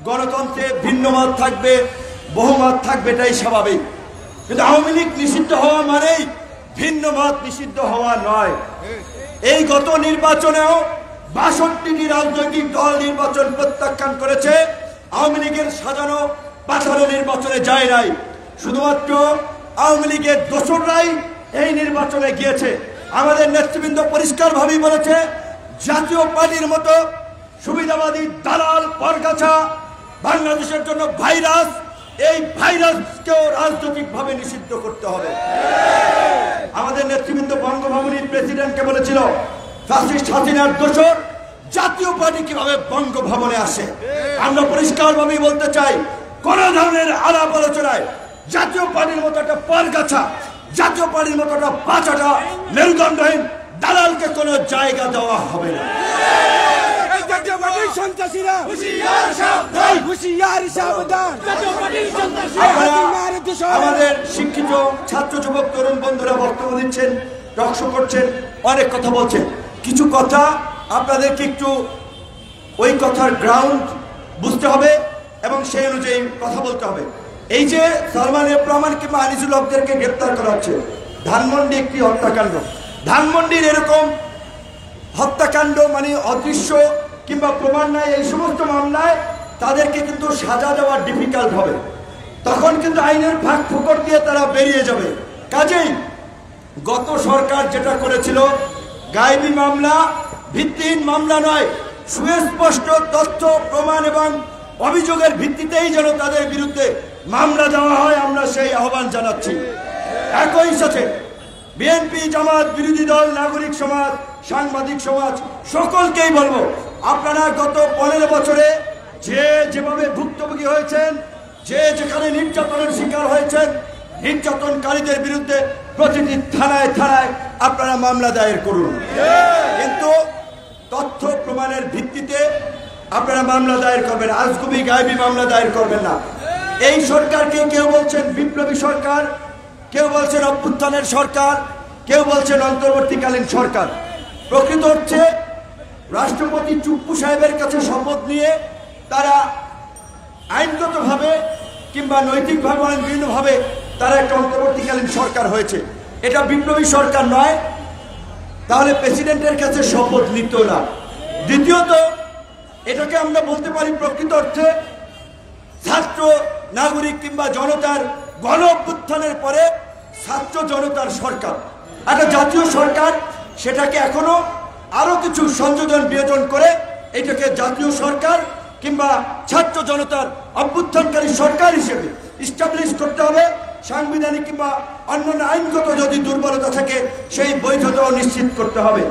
গণতন্ত্রে ভিন্নমত থাকবে, বহুমত থাকবে, এটাই স্বাভাবিক। কিন্তু আওয়ামী লীগ নিষিদ্ধ হওয়া মানেই ভিন্নমত নিষিদ্ধ হওয়া নয়। এই গত নির্বাচনেও ৬২টি রাজনৈতিক দল নির্বাচন প্রত্যাখ্যান করেছে। আওয়ামী লীগের সাজানো পাথানো নির্বাচনে যায় নাই, শুধুমাত্র আওয়ামী লীগের দোসররাই এই নির্বাচনে গিয়েছে। আমাদের নেতৃবৃন্দ পরিষ্কারভাবেই বলেছে, জাতীয় পার্টির মতো সুবিধাবাদী দালাল পরগাছা বাংলাদেশের জন্য ভাইরাস, এই ভাইরাসকেও রাজনৈতিকভাবে নিষিদ্ধ করতে হবে। আমাদের নেতৃবৃন্দ বঙ্গভবনের প্রেসিডেন্টকে বলেছিল, ফ্যাসিস্ট হাসিনার দোসর জাতীয় পার্টি কিভাবে বঙ্গভবনে আসে। আমরা পরিষ্কারভাবেই বলতে চাই, কোন ধরনের আলাপ আলোচনায় জাতীয় পার্টির মতো একটা পরগাছা, জাতীয় পার্টির মতো একটা পাঁচাটা মেরুদণ্ডহীন দালালকে কোনো জায়গা দেওয়া হবে না। আমাদের শিক্ষিত ছাত্র যুবক তরুণ বন্ধুরা বক্তব্য দিচ্ছেন, টকশো করছেন, অনেক কথা বলছেন। কিছু কথা আপনাদেরকে একটু ওই কথার গ্রাউন্ড বুঝতে হবে এবং সেই অনুযায়ী কথা বলতে হবে। এই যে সালমান এফ রহমান কিংবা আনিসুল হকদেরকে গ্রেপ্তার করা হচ্ছে, ধানমন্ডি একটি হত্যাকাণ্ড। ধানমন্ডির এরকম হত্যাকাণ্ড মানে অদৃশ্য কিংবা প্রমাণ নাই, এই সমস্ত মামলায় তাদেরকে কিন্তু সাজা দেওয়া ডিফিকাল্ট হবে। তখন কিন্তু আইনের ফাঁক ফোকর দিয়ে তারা বেরিয়ে যাবে। কাজেই গত সরকার যেটা করেছিল, গায়েবী মামলা, ভিত্তিহীন মামলা নয়, সুস্পষ্ট তথ্য প্রমাণ এবং অভিযোগের ভিত্তিতেই যেন তাদের বিরুদ্ধে মামলা দেওয়া হয়, আমরা সেই আহ্বান জানাচ্ছি। একই সাথে বিএনপি, জামাত, বিরোধী দল, নাগরিক সমাজ, সাংবাদিক সমাজ সকলকেই বলবো, আপনারা গত 15 বছরে যে যেভাবে ভুক্তভোগী হয়েছেন, যে যেখানে নির্যাতনের শিকার হয়েছেন, নির্যাতনকারীদের বিরুদ্ধে প্রতিটি থানায় থানায় আপনারা মামলা দায়ের করুন, কিন্তু তথ্য প্রমাণের ভিত্তিতে আপনারা মামলা দায়ের করবেন। আজগুবি গায়েবী মামলা দায়ের করবেন না। এই সরকারকে কেউ বলছেন বিপ্লবী সরকার, কেউ বলছেন অভ্যুত্থানের সরকার, কেউ বলছেন অন্তর্বর্তীকালীন সরকার। প্রকৃত হচ্ছে রাষ্ট্রপতি চুপ্পু সাহেবের কাছে শপথ নিয়ে তারা আইনগতভাবে কিংবা নৈতিকভাবে বিভিন্নভাবে তারা একটা অন্তর্বর্তীকালীন সরকার হয়েছে। এটা বিপ্লবী সরকার নয়, তাহলে প্রেসিডেন্টের কাছে শপথ নিত না। দ্বিতীয়ত, এটাকে আমরা বলতে পারি প্রকৃত অর্থে ছাত্র, নাগরিক কিংবা জনতার গণ অভ্যুত্থানের পরে ছাত্র জনতার সরকার, একটা জাতীয় সরকার। সেটাকে এখনো আরো কিছু সংযোজন বিয়োজন করে এটাকে জাতীয় সরকার কিংবা ছাত্র জনতার অভ্যুত্থানকারী সরকার হিসেবে ইস্টাবলিশ করতে হবে। সাংবিধানিক কিংবা অন্যান্য আইনগত যদি দুর্বলতা থাকে, সেই বৈধতাও নিশ্চিত করতে হবে।